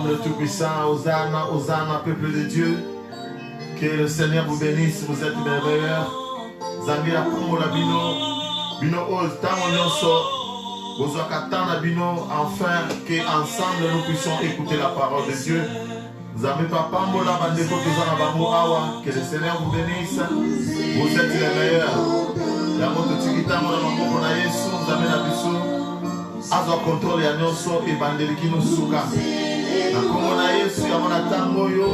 le Tout-Puissant. Hosanna, Hosanna, peuple de Dieu. Que le Seigneur vous bénisse, vous êtes merveilleux. Zambi la Congo la bino, bino ose, tango nyonso, bozwaka tan na bino, enfin, que ensemble nous puissions écouter la parole de Dieu. Zambi papa mbola bandeko tozana bango awa, que le Seigneur vous bénisse, vous êtes les meilleurs. Yango totikitango na maboko na Yesu, Zambi na biso, azwa contrôle ya nyonso ebandeliki no suka. Na Kongo na Yesu, yango na tango yo.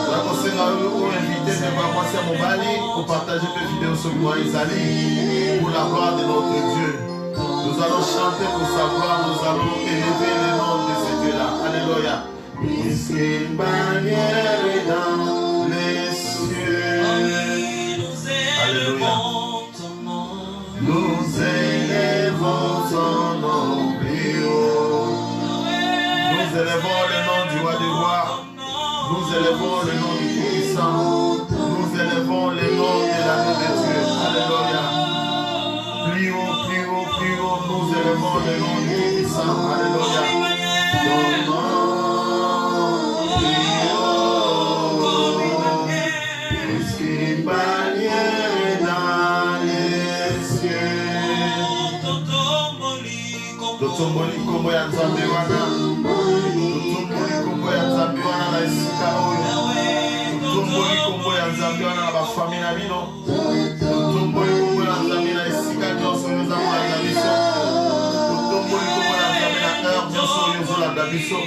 La conseil ou invité de passer à Mobali pour partager mes vidéos sur moi Isali pour la gloire de notre Dieu. Nous allons chanter pour sa gloire, nous allons élever le nom de ce Dieu-là. Alléluia. Puisqu'une bannière est dans les cieux. Alléluia. Nous élevons son nom plus haut. Nous élevons le nom du roi des rois. Nous élevons le nom du Tout-Puissant. Nous élevons le nom de l'année de Dieu. Alléluia. Plus haut, plus haut, plus haut. Nous élevons le nom du Tout-Puissant. Alléluia. Ton nom plus haut. Puisqu'une bannière est dans les cieux. Totomboli kombo ya Nzambe wana. Totomboli kombo ya Nzambe wana na esika oyo. Totomboli kombo ya Nzambe wana na bafamille na bino. Totomboli kombo ya Nzambe na esika nyonso oyo ezamolanda biso. Totomboli kombo ya Nzambe na heure nyonso oyo ezolanda biso.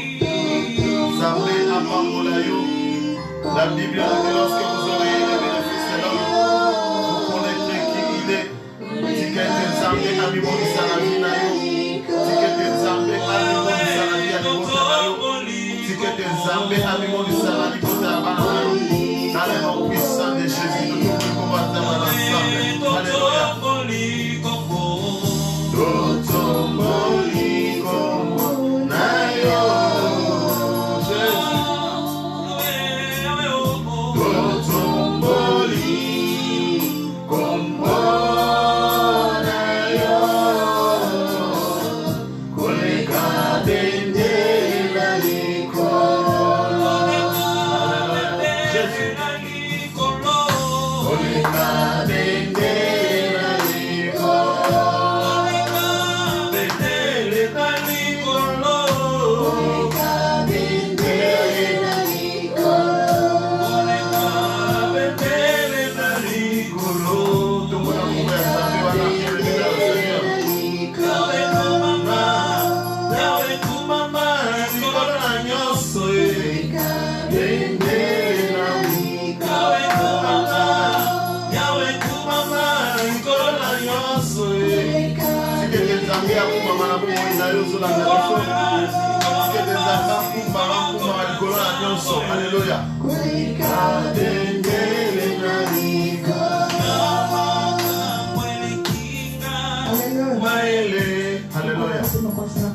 Nzambe apambola yo. La Bible nous dit lorsque vous aurez les bénéfices de l'homme, vous connaîtrez qui il est. Tikete Nzambe abimonisa na vie na yo. Tikete Nzambe abimonisa na vie ya libota na yo. Tikete Nzambe abimonisa na libota ya bana na yo. Dans le nom puissant de Jésus, nous pouvons combattre ensemble. Alléluia. Totomboli kombo na yo. Jésus. Totomboli kombo na yo. Koleka dende na likolo. Jésus. Koleka dende na likolo. Dende na likolo. Koleka dende na likolo. Dende na likolo. Tout le monde a ouvert sa vie, voilà, qui est le Seigneur. Yahweh tu mama, likolo na nyonso e. Dende na likolo. Yahweh tu mama, likolo na nyonso e. Tikete Nzambe akumama na bomoi na yo ozolanda biso. Tikete Nzambe akumama likolo na nyonso. Alléluia. Dendele na likolo. Maele. Alléluia.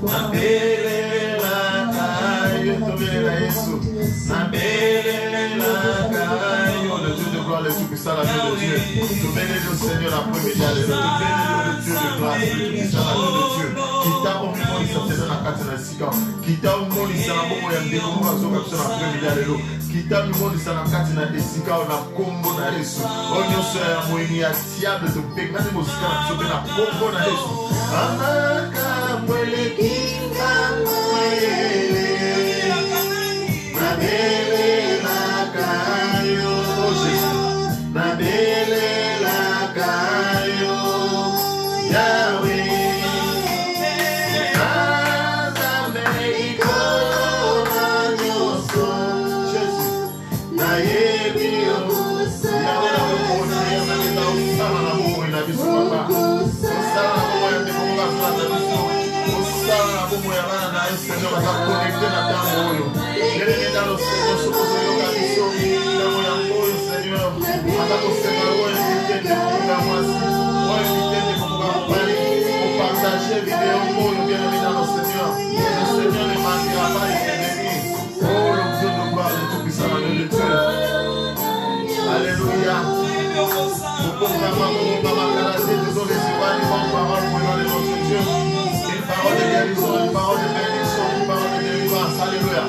Nabele la kayo. Tobele la Yesu. Nabele la kayo. Le Dieu de gloire, le Tout-Puissant, la Dieu de Dieu. Tobele le Seigneur, la première année. Tobele le Dieu de grâce, le Tout-Puissant, la Dieu de Dieu. Kita omonisa tena na kati na sika. Kita omonisa na bomo ya ndeko mo bazoka biso na première année. Kita omonisa na kati na esika na kombo na Yesu. Onyo so ya moini ya tiable to pek na mosika na biso na kombo na Yesu. Amaka mwele kinga mwele. Nabele la kayo. Oh Jésus. Nabele la kayo. Yahweh. Seigneur, va connecter na tango oyo. Yelele dans le Seigneur, sokozo yoka biso. Tango ya moyo, Seigneur. Atako Seigneur, oyo invité de komuka mwasi. Oyo invité de komuka mobali. Pour partager vidéo oyo, bien aimé dans le Seigneur. Le Seigneur ne manquera pas les ennemis. Oh, le Dieu de gloire, le Tout-Puissant, la Dieu de Dieu. Alléluia. Pourquoi maman canadé, désolé, c'est pas une bonne parole pour le nom de Dieu. Une parole de guérison, une parole de bénédiction, une parole de délivrance. Alléluia.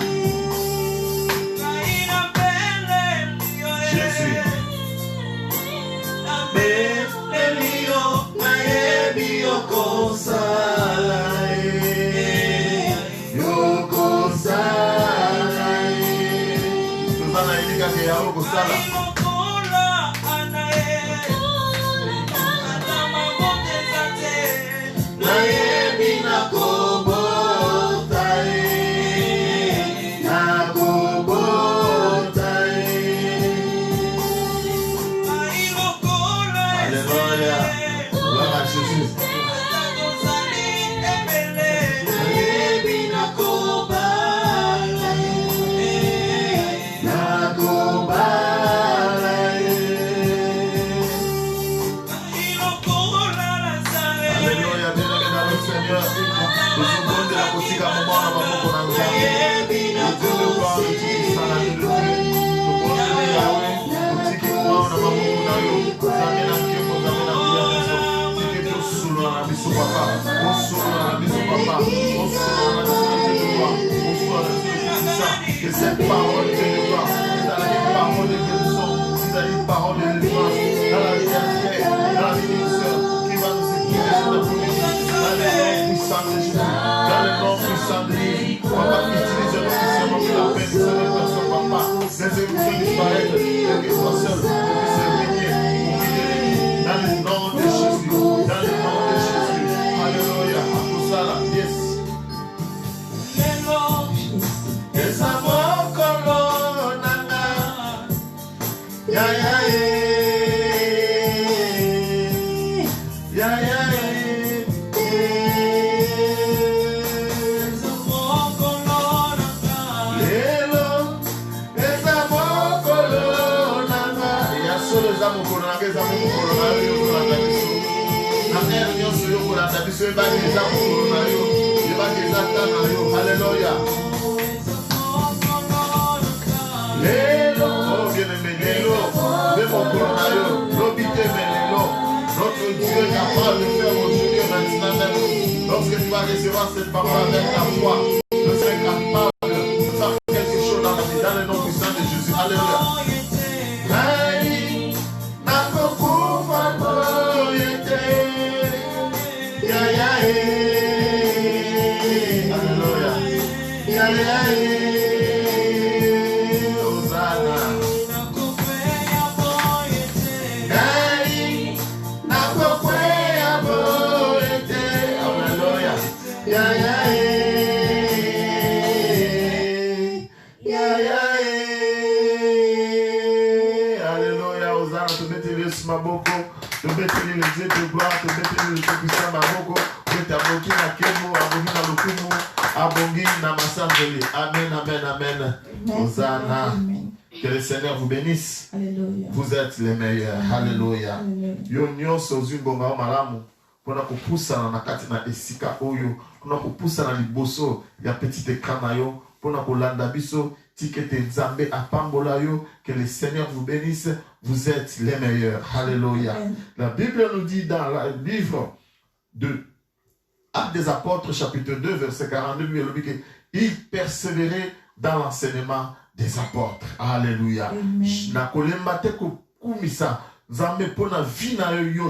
Que cette parole de Dieu, c'est la parole de guérison, c'est une parole de délivrance dans la vie d'un frère, dans la vie d'une soeur qui va nous écouter sur la politique, dans le nom puissant de Jésus, dans le nom puissant de Jésus. Papa, utilise nos puissamment pour la paix de cette personne, papa. Laissez vous disparaître, que toi seul, que puisse régner, pour guider dans le nom de Jésus, dans le nom de Jésus. Alléluia. Tout ça là, yes. Alléluia. Oh bien-aimé, notre Dieu est capable de faire aujourd'hui maintenant même. Lorsque tu vas recevoir cette parole avec la foi, je serai capable de faire quelque chose dans la vie, dans le nom puissant de Jésus. Alléluia. Les yeux de gloire, te mettre le tout-puissant Maboko, te aboki na kemo, aboki na lukumu, abongi na masangeli. Amen, amen, amen. Hosanna. Que le Seigneur vous bénisse. Alléluia. Vous êtes les meilleurs. Alléluia. Yo nyonso zingonga malamu. Pona kupusa na kati na esika oyo. Pona kupusa na liboso ya petit écran na yo. Pona kolanda biso. Tikete Nzambe apambola yo. Que le Seigneur vous bénisse. Vous êtes les meilleurs. Alléluia. La Bible nous dit dans le livre de Actes des Apôtres, chapitre 2, verset 42, il persévérait dans l'enseignement des apôtres. Alléluia.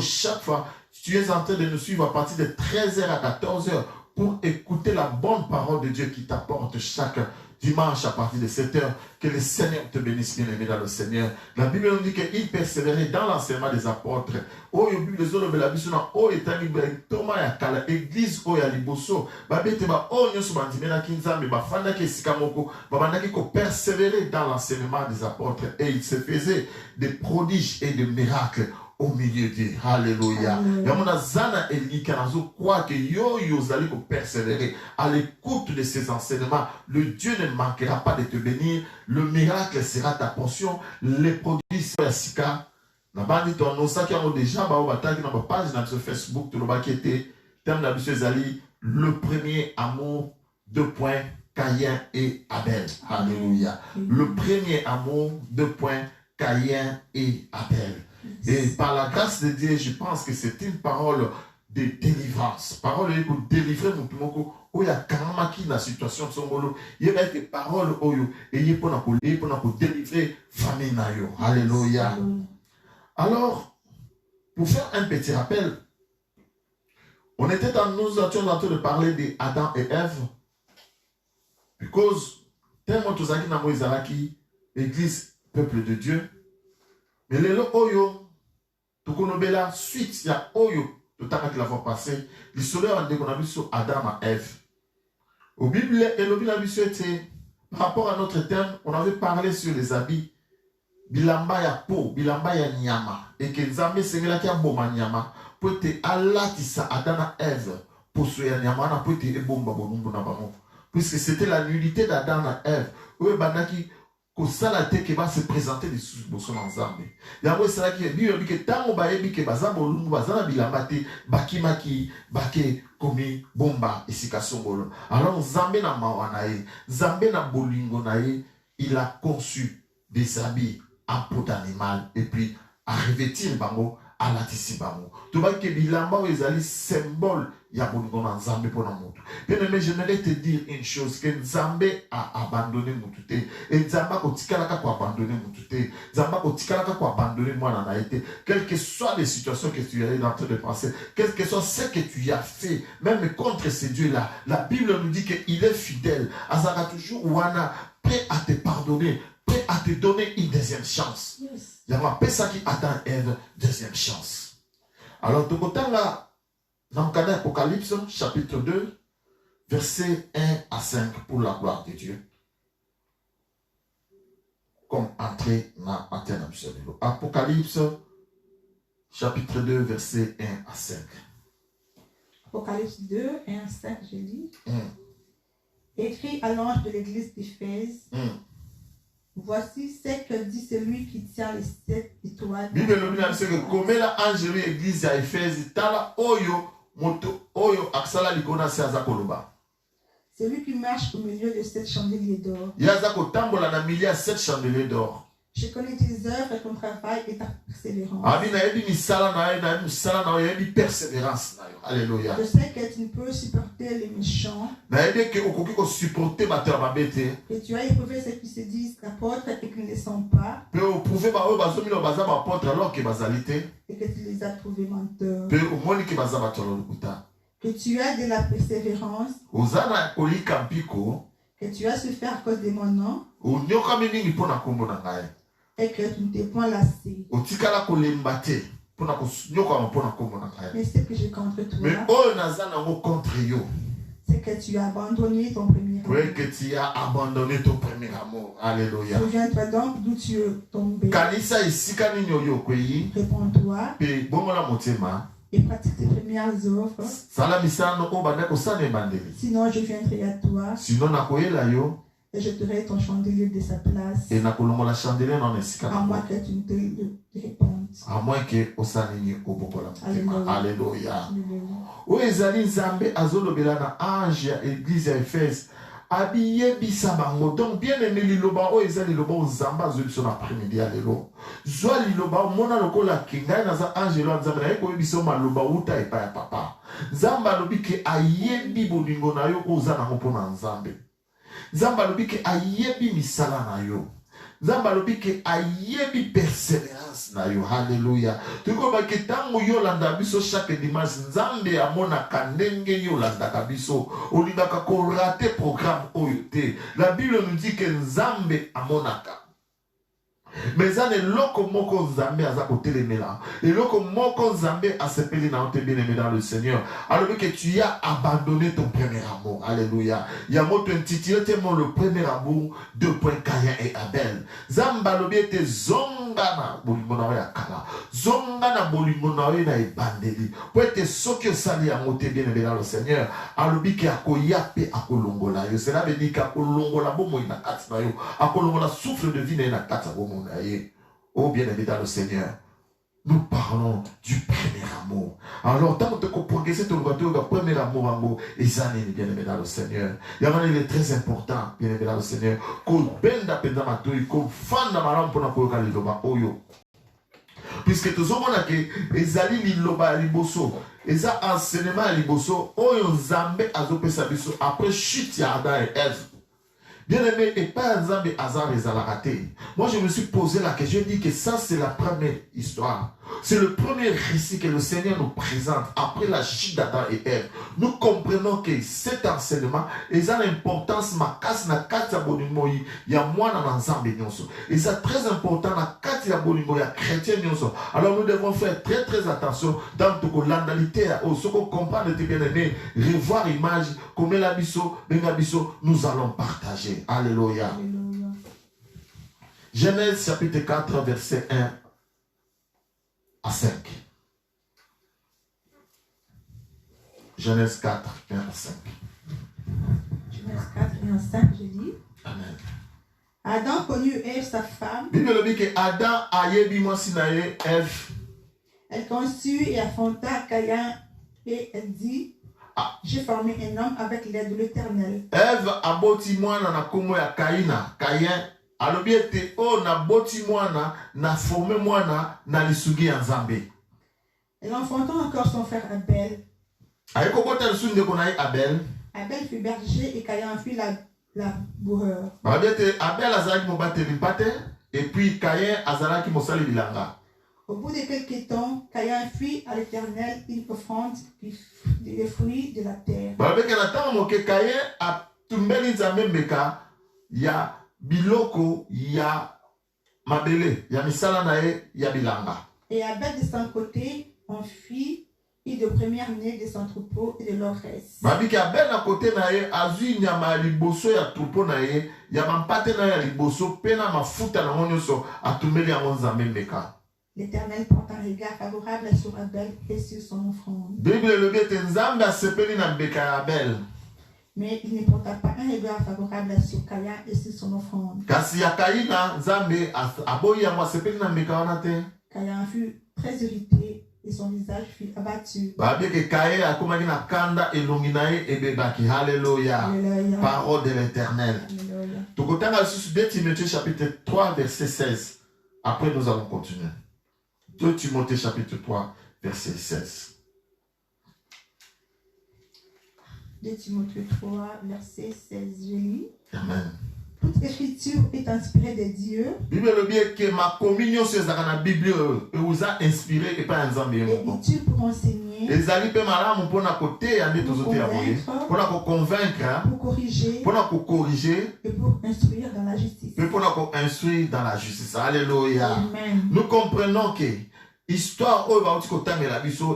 Chaque fois, tu es en train de nous suivre à partir de 13h à 14h pour écouter la bonne parole de Dieu qui t'apporte chaque dimanche à partir de 7h. Que le Seigneur te bénisse, bien aimé dans le Seigneur. La Bible nous dit qu'il persévérait dans l'enseignement des apôtres. Oh, les autres de la Bible, oh, et Thomas ya kala église oh ya liboso. Babete ba oh nyoso bandimena kinzambe ba fanda ke sikamoko ba bandaki ko persévérer dans l'enseignement des apôtres et il se faisait des prodiges et des miracles au milieu d'eux. Alléluia. Yamona zana elikanazo croit que yo zali ko persévérer à l'écoute de ces enseignements. Le Dieu ne manquera pas de te bénir. Le miracle sera ta portion. Les prodiges seront sika. Nabandi ton osa qui ont déjà ba bataki na page na sur Facebook to ba qui était terme na biso zali le premier amour 2 points Caïn et Abel. Alléluia. Le premier amour 2 points Caïn et Abel. Et par la grâce de Dieu, je pense que c'est une parole de délivrance. Parole pour délivrer mon pimoko. Il y a carrément qui dans la situation de son bolo. Il y a des paroles et il y a pour délivrer famille. Alléluia. Alors, pour faire un petit rappel, nous étions en train de parler d'Adam et Ève. Because tellement tous qui dans Moïse l'église peuple de Dieu. Mais les oyo, tout qu'on la suite, il y a oyo, tout le temps qu'il a fait passer, l'histoire qu'on a vu sur Adam et Ève. Au Bible, et le Bible était, par rapport à notre thème, on avait parlé sur les habits. Bilamba ya po, bilamba ya nyama. Et que Nzambe sengela ki aboma nyama. Pour te alatisa Adam et Ève. Pour ce nyama, pour te ebomba bonumbu na bango. Puisque c'était la nullité d'Adam et Ève. Oui, banaki, que ça la te qui va se présenter des sous-bossons ensemble. Yamwe c'est là qui dit que tango baebi que bazambo lungu bazana bilamba te bakimaki bake komi bomba isikasongolo. Alors Nzambe na mawanae, Nzambe na bolingo nae, il a conçu des habits en peau d'animal et puis à revêtir bango à la tissi bango. Tu vois que bilamba ezali symbole ya bolingo na Nzambe pour mutu. Bien aimé, j'aimerais te dire une chose, que Nzambe a abandonné mutu te. Et Nzamba ko tikalaka ko abandonné mutu te. Nzamba ko tikalaka ko abandonné moi na été. Quelles que soient les situations que tu es en train de penser, quel que soit ce que tu as fait, même contre ces dieux-là, la Bible nous dit qu'il est fidèle. Azara toujours wana prêt à te pardonner, prêt à te donner une deuxième chance. Il y a un ça qui attend Ève, deuxième chance. Alors, tout le temps là, dans le Apocalypse, chapitre 2, versets 1 à 5, pour la gloire de Dieu. Comme entrée dans la terre. Apocalypse, chapitre 2, versets 1 à 5. Apocalypse 2, 1 à 5, je lis. Écrit à l'ange de l'église d'Éphèse. Voici ce que dit celui qui tient les 7 étoiles. Bible dit que comme la ange de l'église à Éphèse, tala oyo moto oyo aksala likona se azakoloba. Celui qui marche au milieu de 7 chandeliers d'or. Yazako tambola na milieu 7 chandeliers d'or. Je connais tes œuvres et ton travail et ta persévérance. Alléluia. Je sais que tu ne peux supporter les méchants. Et tu as éprouvé ceux qui se disent apôtres et qui ne le sont pas. Et que tu les as trouvés menteurs. Que tu as de la persévérance. Que tu as souffert à cause de mon nom. Et que tu ne t'es point lassé. Mais ce que j'ai contre toi, c'est que tu as abandonné ton premier amour. Oui, que tu as abandonné ton premier amour. Alléluia. Souviens-toi donc d'où tu es tombé. Réponds-toi. Et pratique tes premières œuvres. Sinon, je viendrai à toi. Et je te ton chandelier de sa place. À moins que tu ne te répondes. À moins que Osanini Obokola. Alléluia. Où ezali Nzambe azolobela na ange ya église ya Éphèse. Habillé bisabango. Donc bien aimé liloba o ezali liloba o Nzamba azoliso na après-midi alelo. Zwa liloba o mona lokola kingai na za ange lo Nzambe na yeko biso maloba uta epa ya papa. Nzamba lobi ke ayebi bolingo na yo ko zana mpona Nzambe. Nzamba lobi ke ayebi misala na yo. Nzamba lobi ke ayebi persévérance na yo. Alléluia. Tuko ba ke tango yo landa biso chaque dimanche Nzambe amona kandenge yo landa kabiso. Olingaka ko rater programme oyo te. La Bible nous dit que Nzambe amonaka. Mais ça n'est loko moko Nzambe azako telemela. Et loko moko Nzambe asepeli na ote bien aimé dans le Seigneur. Alors que tu as abandonné ton premier amour. Alléluia. Yamoto intitulé tellement le premier amour, 2 points Caïn et Abel. Zamba lobi ete zonga na bolingo na ya kala. Zonga na bolingo na na ebandeli. Po ete soki osali ya mote bien aimé dans le Seigneur. Alobi ke akoya pe akolongola yo. Cela veut dire akolongola bomo ina kati na yo. Akolongola souffle de vie na ina kati bomo. Oh bien-aimé dans le Seigneur, nous parlons du premier amour. Alors, tant que tu progresses ton premier amour, et ça n'est bien-aimé dans le Seigneur. Il est très important, bien-aimé dans le Seigneur, qu'on bende à peine qu'on fende à ma lampe pour n'avoir liloba oyo. Puisque tous on a que ezali liloba liboso, eza enseignement liboso, oyo Nzambe azope sabiso après chute ya Adam et Ève. Bien aimé, et pas Nzambe hasard les raté. Moi, je me suis posé la question, je dis que ça, c'est la première histoire. C'est le premier récit que le Seigneur nous présente après la chute d'Adam et Ève. Nous comprenons que cet enseignement, il a l'importance, ma casse na kati ya bonimo il y a moi dans Nzambe nyonso. Et c'est très important na kati ya bonimo il y a chrétien nyonso. Alors nous devons faire très très attention dans toute l'andalité, au ce qu'on comprend de bien aimé, revoir l'image, comme la biso, nous allons partager. Alléluia. Alléluia. Genèse chapitre 4, verset 1 à 5. Genèse 4, 1 à 5. Genèse 4, 1 à 5, je dis. Amen. Adam connut Ève, sa femme. Bible dit que Adam a yebi sinaye Ève. Elle conçut et affronta Caïn et elle dit, j'ai formé un homme avec l'aide de l'Éternel. Ève a boti mwana na komo ya Kaina. Caïn alobi ete o na boti mwana na formé mwana na lisugi ya Nzambe. Elle enfanta encore son frère Abel. Ayeko bota lisugi ndeko na ye Abel. Abel fut berger et Caïn fut laboureur. Ba ete Abel azalaki mobateli mpate et puis Caïn azalaki mosali bilanga. Au bout de quelques temps, Caïn fit à l'Éternel une offrande des fruits de la terre. Balobeke na tango moke Caïn atumbeli Nzambe mbeka ya biloko ya mabele ya misala na ye ya bilanga. Et Abel de son côté en fit de première-né de son troupeau et de leur reste. Babiki Abel na côté na ye azui nyama ya liboso ya troupeau na ye ya mampate na ye ya liboso pe na mafuta na nyonso atumbeli yango Nzambe mbeka. L'Éternel porte un regard favorable sur Abel et sur son offrande. Bible le ete Nzambe asepeli na mbeka ya Abel. Mais il ne porta pas un regard favorable sur Caïn et sur son offrande. Kasi ya Kaina Nzambe aboyi yango asepeli na mbeka wana te. Caïn fut très irrité et son visage fut abattu. Babiki Caïn akomaki na kanda elongi na ye ebebaki. Alléluia. Alléluia. Parole de l'Éternel. Alléluia. Tokotanga lisusu 2 Timothée chapitre 3 verset 16. Après nous allons continuer. 2 Timothée chapitre 3 verset 16. 2 Timothée 3 verset 16. Je lis. Amen. Toute écriture est inspirée de Dieu. Bible le bien que ma communion sur la Bible vous a inspiré et pas Nzambe Et moko. utile pour enseigner, Les alliés pe malamu pona côté ya ndeto zote ya boye. Pona ko convaincre, pour corriger pona ko corriger, et pour instruire dans la justice. et pona ko instruire dans la justice. Alléluia. Amen. Nous comprenons que histoire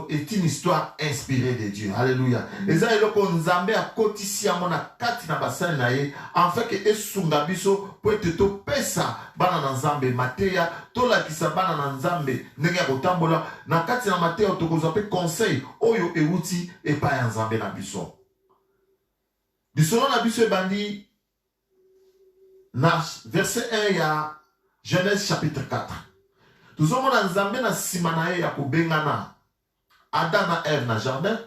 est une histoire inspirée de Dieu. Alléluia. Et ça, il Nzambe a kotisi ya mona kati na basani na ye, en fait que esunga biso po ete to pesa bana na Nzambe mateya to la kisa bana na Nzambe ndenge ya kotambola na kati na mateya to kozwa pe conseil oyo euti epa ya Nzambe na biso. Biso na biso ebandi na verset 1 ya Genèse chapitre 4. Nous sommes dans Nzambe na sima na ye ya kobengana Adam na Ève na jardin.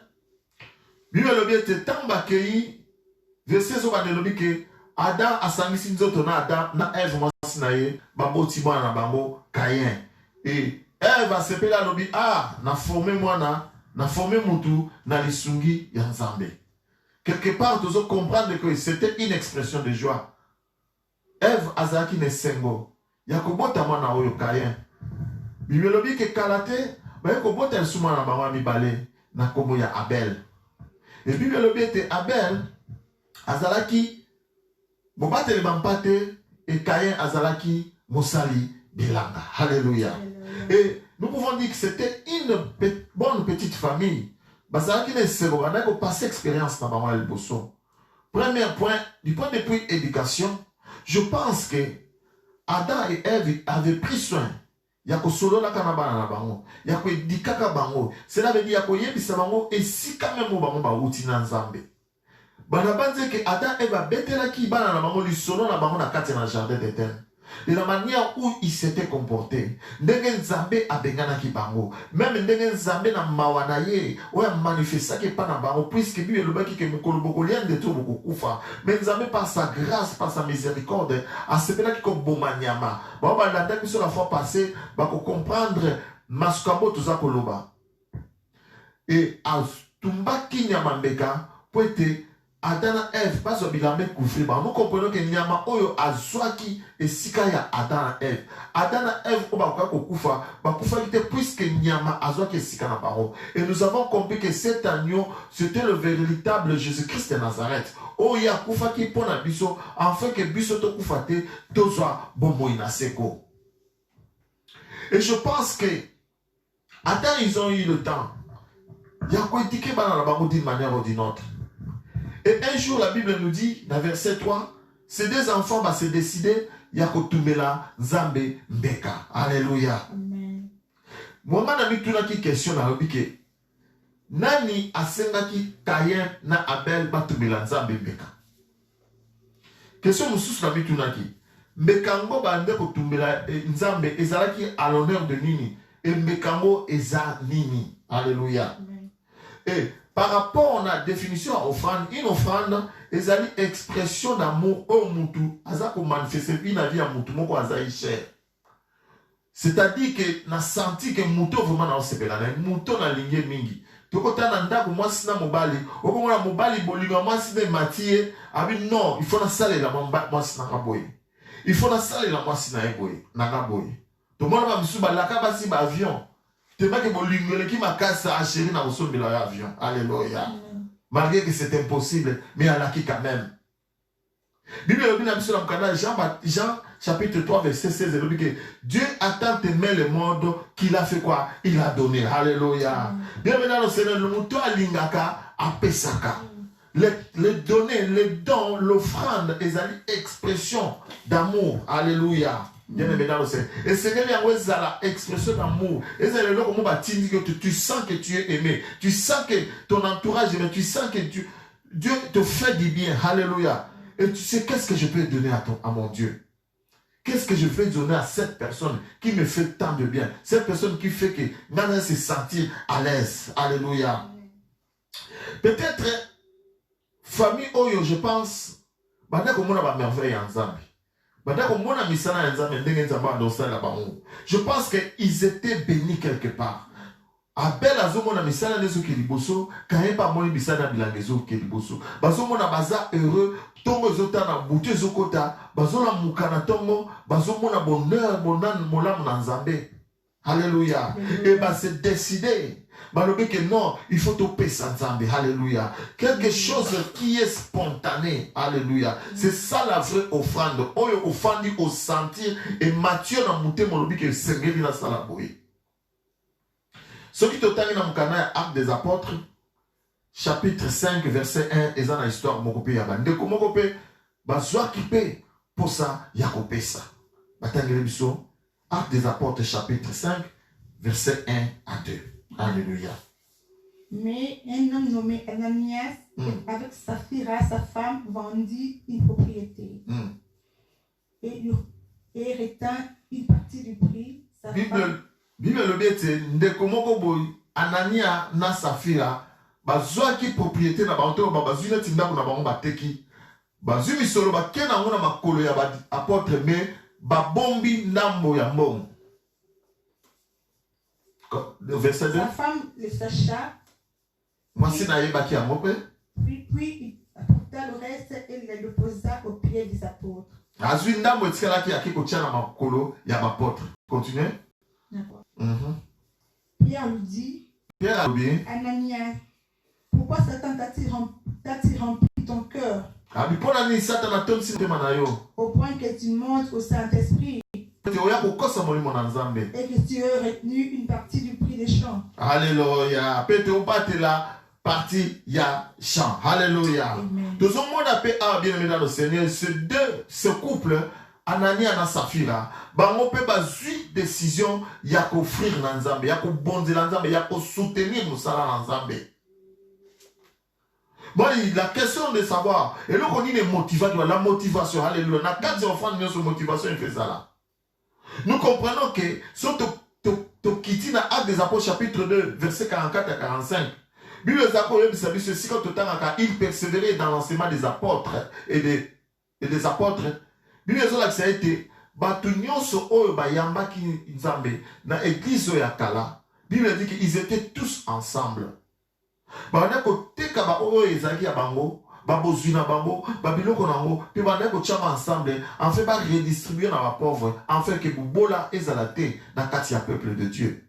Bible lobi ete ntango bakei verset so banelobi ke Adam asangisi nzoto na Adam na Ève mwasi na ye baboti mwana na bango Caïn. Et Ève asepeli alobi na formé mwana na formé mutu na lisungi ya Nzambe. Quelque part tu dois comprendre que c'était une expression de joie. Ève azalaki na esengo ya kobota mwana oyo Caïn. Bible lobi ke kalate ba ko bota suma na bango mibale na komo ya Abel. Et Bible lobi ete Abel azalaki bobateli bampate et Caïn azalaki mosali bilanga. Alléluia. Et nous pouvons dire que c'était une bonne petite famille. Bazalaki ne sebo na ko passer expérience na bango le bosso. Premier point, du point de vue éducation, je pense que Adam et Ève avaient pris soin. Yako solo la kanabana na bango, yako edikaka bango. Cela veut dire yako yebisa bango et si quand même bango ba uti na Nzambe. Bana banze ke Adam et Eva betela ki bana na bango li solo na bango na kati na jardin d'Éden. De la manière où il s'était comporté, ndenge Nzambe abengana ki bango, même ndenge Nzambe na mawana ye, oya manifesta ki pa na bango, puisque Bible lobaki ke mokolo bokolien de tout bokokufa, mais Nzambe par sa grâce, par sa miséricorde, a sepela ki ko bomanyama. Ba ba landa biso la fois passée, ba ko comprendre maskabo toza koloba. Et a tumbaki nyama mbeka, po ete Adam et Ève pas obilame couvrir. Nous comprenons que nyama oyo azwaki esika ya Adam et Ève. Adam et Ève oba ko kufa, ba kufa kite puisque nyama azwaki esika na baro. Et nous avons compris que cet agneau c'était le véritable Jésus-Christ de Nazareth. Oya kufa ki pona biso afin que biso to kufa te tozwa bombo inaseko. Et je pense que Adam ils ont eu le temps. Il y a quoi indiqué dans la banque d'une manière ou d'une autre. Et un jour, la Bible nous dit, dans verset 3, ces deux enfants vont se décider, Yakotumela, Zambé, Mbeka. Alléluia. Amen. Moi, je me suis une question à l'obike. Nani asengaki Caïn na Abel batumela Zambé Mbeka. Question mususu na mitunaki. Mbekango bande kotumela Nzambe ezalaki à l'honneur de Nini. Et Mbekango eza Nini. Alléluia. Amen. Et par rapport à la définition offrande, une offrande est une expression d'amour au moutou. Azako manifeste une vie à moutou moko azaï cher. C'est-à-dire que na senti que moutou vraiment na osepela na moutou na lingé mingi. Tokota na ndako mwasi na mobali, okomona mobali bolinga mwasi na matie, abi non, il faut na sale la mwasi na kaboye. Il faut na sale la mwasi na eboye, na kaboye. To mona ba misuba la ka basi ba avion. Tellement que bolingole qui m'a cassé à chérir dans le avion. Alléluia. Malgré que c'est impossible, mais elle a qui quand même. Bible dit Jean chapitre 3 verset 16, il dit que Dieu a tant aimé le monde qu'il a fait quoi? Il a donné. Alléluia. Bienvenue au Seigneur, le mouton à Lingaka, à Pesaka. Les donner, les dons, l'offrande, ils ont expression d'amour. Alléluia. Bien aimé dans le Seigneur. Et Seigneur, il y a l'expression d'amour. Et c'est le moment que tu sens que tu es aimé. Tu sens que ton entourage est aimé. Tu sens que Dieu te fait du bien. Alléluia. Et tu sais, qu'est-ce que je peux donner à mon Dieu? Qu'est-ce que je vais donner à cette personne qui me fait tant de bien? Cette personne qui fait que maintenant se sentir à l'aise. Alléluia. Peut-être, famille Oyo, je pense, merveille ensemble. Je pense qu'ils étaient bénis quelque part. Abel azomona misala nezo keliboso, Caïn pa moni misala bilangezo keliboso. Bazomona baza heureux, tongo zota na butu ezokota, bazona mukana tongo, bazomona bonheur, molam na Nzambe. Alléluia. Et bah c'est décidé. Que non, il faut topper ça Nzambe. Alléluia. Quelque chose qui est spontané. Alléluia. C'est ça la vraie offrande. Oyo offrande au sentir. Et Matthieu n'a monté mon lobby que c'est la salaboui. Ce qui te t'a dans le Actes des Apôtres, chapitre 5, verset 1, et dans l'histoire, Mokope Yaban. De comment Mokope, Bazoa Kipe, pour ça, Yakope ça. Batangelebiso, Actes des Apôtres, chapitre 5, verset 1 à 2. Alléluia. Mais un homme nommé Ananias, avec Saphira, sa femme, vendit une propriété. Et retint une partie du prix. Bible le bête, Ndekomoko boy, Anania na Saphira, bazwa ki propriété na banto, bazwi na tinda na bango bateki. Bazwi misolo ba kena ngona makolo ya ba apôtre mais ba bombi ndambo ya mbongo. Verset 2. Sa femme le sacha. Moi si na yeba ki amope. Puis il apporta le reste et le déposa aux pieds des apôtres. Azwi ndambo etikala ki akiko tia na makolo ya ba apôtre. Continuez. D'accord. Pierre lui dit, Ananias, pourquoi Satan t'a-t-il rempli ton cœur au point que tu montes au Saint-Esprit et que tu aies retenu une partie du prix des champs? Alléluia. Partie ya chant. Alléluia. Tout le monde a fait bien aimé dans le Seigneur. Ce couple, Anania na Saphira, bango pe bazui décision ya ko offrir na Nzambe, ya ko bondir Nzambe, ya ko soutenir musala na Nzambe. Bon, la question de savoir, et là on dit les motivations, la motivation, alléluia. Na quatre enfants de motivation il fait ça là. Nous comprenons que sur to kiti na Actes des Apôtres chapitre 2 verset 44 à 45. Bible des Apôtres dit ceci quand il persévérait dans l'enseignement des apôtres et des apôtres. Bible ça a été batu nyonso oyo bayambaki Nzambe na église ya kala. Bible dit qu'ils étaient tous ensemble. Bana ko teka ba oyo ezaki ya bango, babozuna bango, babiloko nango, puis bande ko tchama ensemble, en fait ba redistribuer na ba pauvre, en fait que bobola ezalate na kati ya peuple de Dieu.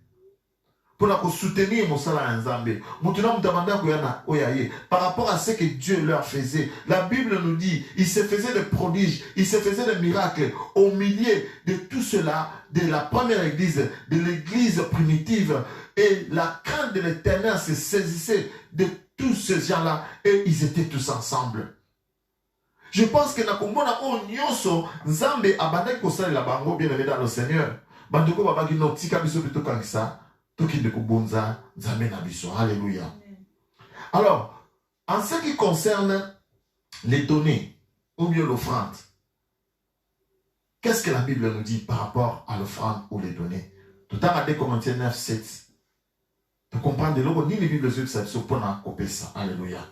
Pour la soutenir Moussala Nzambe. Par rapport à ce que Dieu leur faisait. La Bible nous dit, il se faisait des prodiges, il se faisait des miracles au milieu de tout cela, de la première église, de l'église primitive. Et la crainte de l'Éternel se saisissait de tous ces gens-là et ils étaient tous ensemble. Je pense que Nakomona Onyoso, Nzambe abandonne Kosala la bango bien aimé dans le Seigneur. Bandoko babaki no tika biso plutôt comme ça. Alléluia. Alors, en ce qui concerne les données ou bien l'offrande, qu'est-ce que la Bible nous dit par rapport à l'offrande ou les données? Tout à l'heure, Corinthiens 9, 7. Tu comprends de l'eau, ni les Bibles se pour couper ça. Alléluia.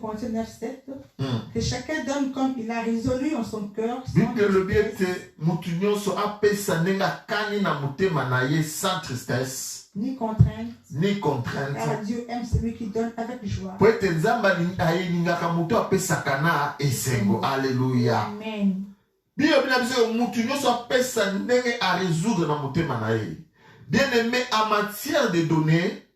Corinthiens 9, 7. Que chacun donne comme il a résolu en son cœur. Sans tristesse. Ni contrainte. Ni contrainte. Car Dieu aime celui qui donne avec joie. Alléluia. Amen. Bien aimé, en matière de donner,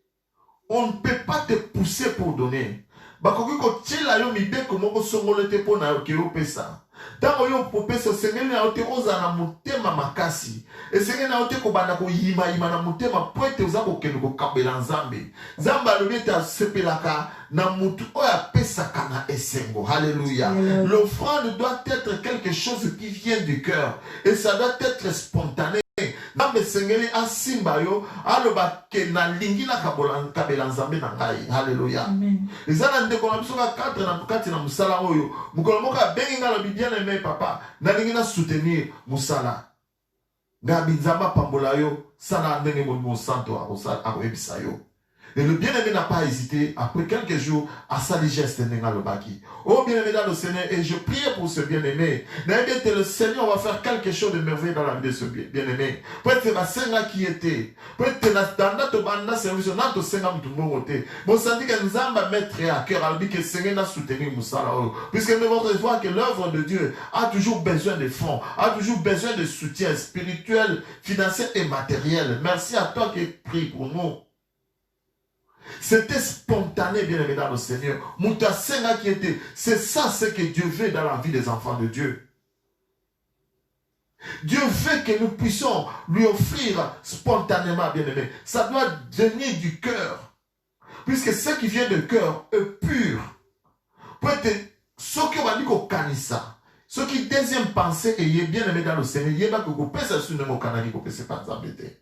on ne peut pas te pousser pour donner. Bakoki ko tila yo mibeko moko songolo te pona yo kero pesa. Tango yo popesa sengeli na ote oza na mutema makasi. E sengeli na ote ko banda ko yima na mutema poete oza ko kende ko kabela Nzambe. Nzamba lobi ta sepelaka na mutu oya pesa kana esengo. Alléluia. L'offrande doit être quelque chose qui vient du cœur et ça doit être spontané. Nambe sengeli asimba yo aloba ke na lingi na kabela Nzambe na ngai. Alléluia. Ezana ndeko na biso ka 4 na kati na musala oyo mukolo moka bengi ngala bien aimé papa na lingi na soutenir musala ngabi Nzamba pambola yo sana ndenge mo santo a ebisa yo. Et le bien-aimé n'a pas hésité, après quelques jours, à salir geste. Oh bien-aimé dans le Seigneur, et je prie pour ce bien-aimé. Le Seigneur va faire quelque chose de merveilleux dans la vie de ce bien-aimé. Peut-être que la Seigneur qui était, peut-être que dans notre bande service, notre Seigneur tout le monde était. Bon, ça dit que nous allons mettre à cœur, à lui que le Seigneur a soutenu Moussala. Puisque nous devons voir que l'œuvre de Dieu a toujours besoin de fonds, a toujours besoin de soutien spirituel, financier et matériel. Merci à toi qui prie pour nous. C'était spontané, bien aimé dans le Seigneur. Moutasenga qui était. C'est ça ce que Dieu veut dans la vie des enfants de Dieu. Dieu veut que nous puissions lui offrir spontanément, bien aimé. Ça doit venir du cœur. Puisque ce qui vient du cœur est pur. Peut-être, ce qui va dire qu'on canne ça. Ce qui deuxième pensée est bien aimé dans le Seigneur. Il y a beaucoup de personnes qui ne m'ont pas dit qu'on peut pas s'embêter.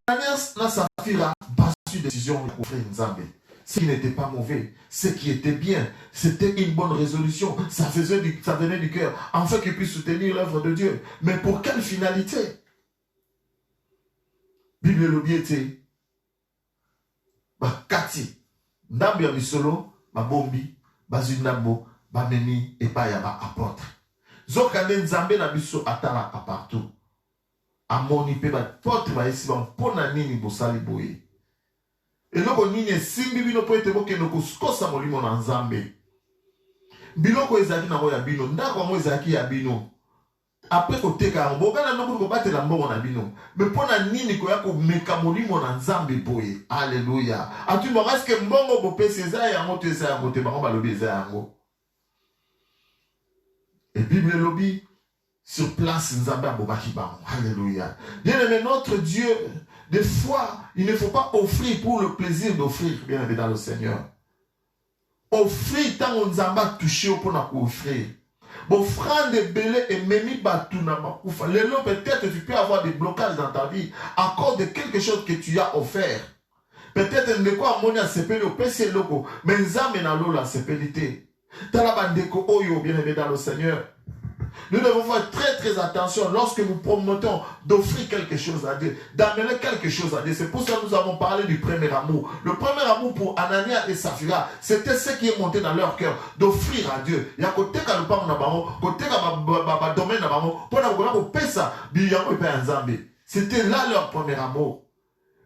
Ananias n'a Saphira pas eu de décision pour offrir Nzambe. Ce qui n'était pas mauvais, ce qui était bien, c'était une bonne résolution. Ça venait du cœur, afin qu'il puisse soutenir l'œuvre de Dieu. Mais pour quelle finalité? Bible l'obiété. Kati, Ndambi ya misolo, bombi, Zunambo, meni et pas yaba apôtre. Zokande Nzambe na biso atala à partout. Amoni pe ba porte ba esi ba pona nini bosali boye. Eloko nini simbi bino po ete boke no koskosa molimo na Nzambe. Biloko ezaki na ya bino, ndako mo ezaki ya bino. Après koteka mbokana no ko batela mbongo na bino. Me pona nini ko ya ko meka molimo na Nzambe boye. Alléluia. Atu mo raske mbongo bo pesa za ya moto eza ya moto ba lobi eza yango. Et Bible lobby sur place, alléluia. Bien aimé, notre Dieu, des fois, il ne faut pas offrir pour le plaisir d'offrir, bien aimé dans le Seigneur. Offrir tant on zamba touché pour nous offrir. Bon, frère de belé et memi batuna makoufa. Lélo, peut-être tu peux avoir des blocages dans ta vie à cause de quelque chose que tu as offert. Peut-être ne quoi amoni a sepeli au PC logo, mais nzambe na lola sepelité. Talabandeko oyo, bien aimé dans le Seigneur. Nous devons faire très très attention lorsque nous promotons d'offrir quelque chose à Dieu, d'amener quelque chose à Dieu. C'est pour ça que nous avons parlé du premier amour. Le premier amour pour Anania et Saphira, c'était ce qui est monté dans leur cœur, d'offrir à Dieu. Il y a côté quand nous parlons côté quand domaine pour pesa, c'était là leur premier amour.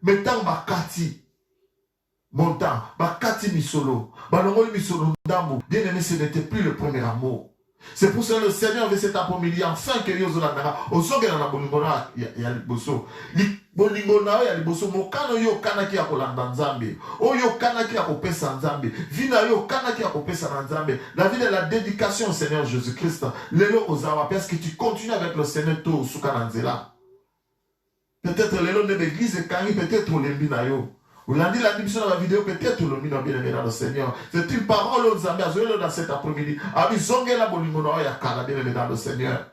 Mais tant Bakati, montant, bakati misolo, balongoli misolo ndambo. Bien aimé, ce n'était plus le premier amour. C'est pour ça que le Seigneur veut cet après-midi, enfin que Yozo Landara, Ozogena na bolingona ya liboso. Bolingona ya liboso, mokano yo kanaki ya kolanda nzambe. Oyo kanaki ya kopesa nzambe. Vina yo kanaki ya kopesa na nzambe. La vie de la dédication au Seigneur Jésus-Christ. Lelo ozawa, parce que tu continues avec le Seigneur to sukananzela. Peut-être lelo de l'église kangi, peut-être olembi na yo. Vous l'avez dit la vidéo sur la vidéo, peut-être tout le monde bien aimé dans le Seigneur. C'est une parole aux Zambia, dans cet après-midi. Abisongela bolimono ya kala bien aimé dans le Seigneur.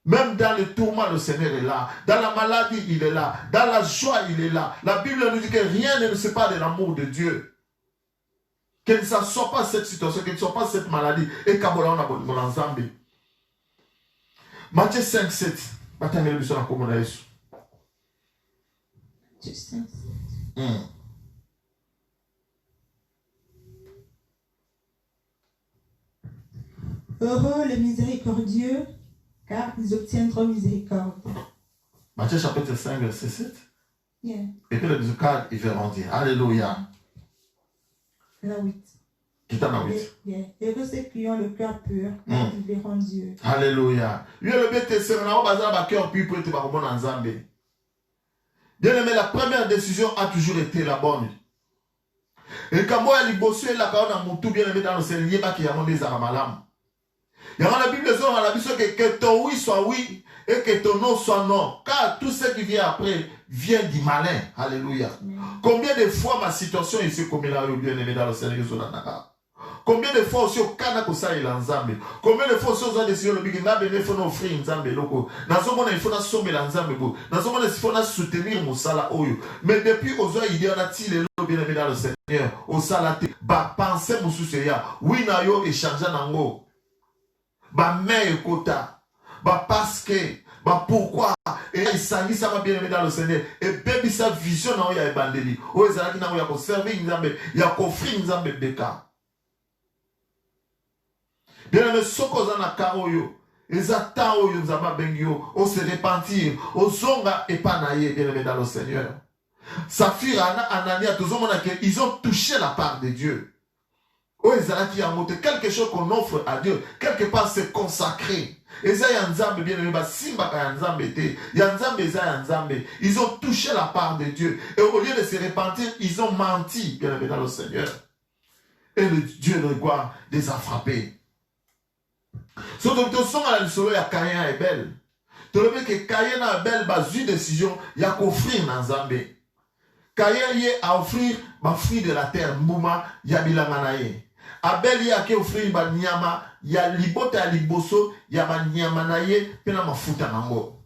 Même dans le tourment, le Seigneur est là. Dans la maladie, il est là. Dans la joie, il est là. La Bible nous dit que rien ne nous sépare de l'amour de Dieu. Que ne soit pas cette situation, que ne soit pas cette maladie. Et Kabola, on a bolimono en Zambie. Matthieu 5, 7. Matthieu 5, 7. Heureux les miséricordieux, car ils obtiendront miséricorde. Matthieu chapitre 5, verset 7. Yeah. Et puis le miséricorde, ils verront dire Alléluia. La 8. Qui t'en a 8? Yeah. Heureux ceux qui ont le cœur pur, car ils verront Dieu. Alléluia. Lui, le bête, c'est un bazar à cœur pur pour être bon en Zambie. Bien aimé, la première décision a toujours été la bonne. Et quand moi, il bosse là, quand on a mon tout bien aimé dans le Seigneur, il y a qui a mon des aramalam. Il y a la Bible, la Bible, que ton oui soit oui et que ton non soit non. Car tout ce qui vient après vient du malin. Alléluia. Combien de fois ma situation ici, comme il a bien aimé dans le Seigneur, combien de fois aussi au Canada ça il a nzambe. Combien de fois aussi aux décisions le big na bene faut offrir nzambe loko. Na zomona il faut na sommer la nzambe bo. Na zomona il faut na soutenir musala oyo. Mais depuis aux idées on a tiré le bien aimé dans le Seigneur. Au salate ba penser mususu ya. Oui na yo échanger nango. Ba mais kota. Ba parce que ba pourquoi et ça va bien aimé dans le Seigneur et baby sa vision na yo ya ebandeli. O ezalaki na yo ya ko servir nzambe ya ko offrir nzambe beka. Bien aimé, ce qu'on a kaoyo, les attentes oyo nzamba bengyo, on se repentir, on zonga et panaye, bien aimé dans le Seigneur. Saphir, Anania, tous ils ont touché la part de Dieu. Oh, ils ont qui a monté quelque chose qu'on offre à Dieu, quelque part c'est consacré. Et ça, yanzambe, bien aimé, simba yanzambe te, yanzambe, yanzambe. Ils ont touché la part de Dieu. Et au lieu de se repentir, ils ont menti, bien aimé dans le Seigneur. Et le Dieu de gloire les a frappés. Ce que tu sens à la solo, il y a Caïn et Abel. Tu le que Caïn et Abel ont une décision, il y a qu'offrir dans Zambé. Caïn y a offrir le fruit de la terre, Mouma, il y a Bilanganaye. Abel y a qu'offrir le nyama, il y a libota liboso, il y a nyamanaye, puis il y a mafuta nango.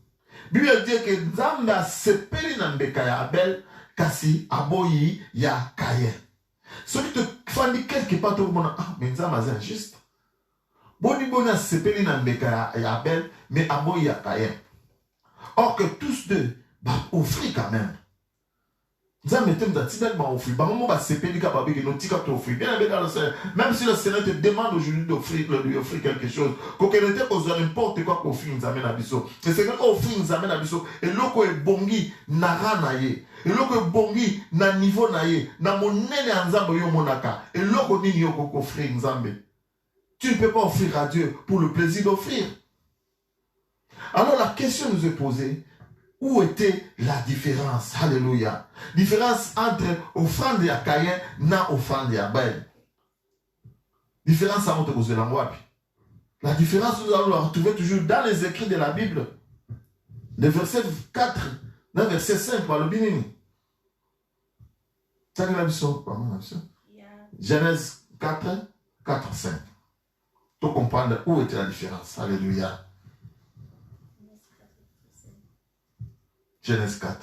Bible dit que Zambé a sepeli nambeka Abel, kasi aboyi ya Caïn. Ce qui te fait quelque part, tu dis, ah, mais Zambé c'est injuste. Boni bona sepeli na mbeka ya Abel, mais aboyi ya Caïn. Or que tous deux, bah, offrir quand même. Même si le Seigneur te demande aujourd'hui d'offrir, de lui offrir quelque chose, n'importe quoi qu'offrir nous amène à biso. Le Seigneur offrir nous amène à biso. Et l'oko est bongi nara naye. Et l'oko est bongi na niveau naye. Na monene anzambo yo monaka. Et l'oko nini yoko offrir nzambe. Tu ne peux pas offrir à Dieu pour le plaisir d'offrir. Alors la question nous est posée. Où était la différence? Alléluia. Différence entre offrande à Caïn et offrande à Abel. Différence à monter poser la moi. La différence, nous allons la retrouver toujours dans les écrits de la Bible. Le verset 4, dans le verset 5, par le Bénin. Ça que la mission, Genèse 4, 4, 5. Pour comprendre où était la différence. Alléluia. Genèse 4.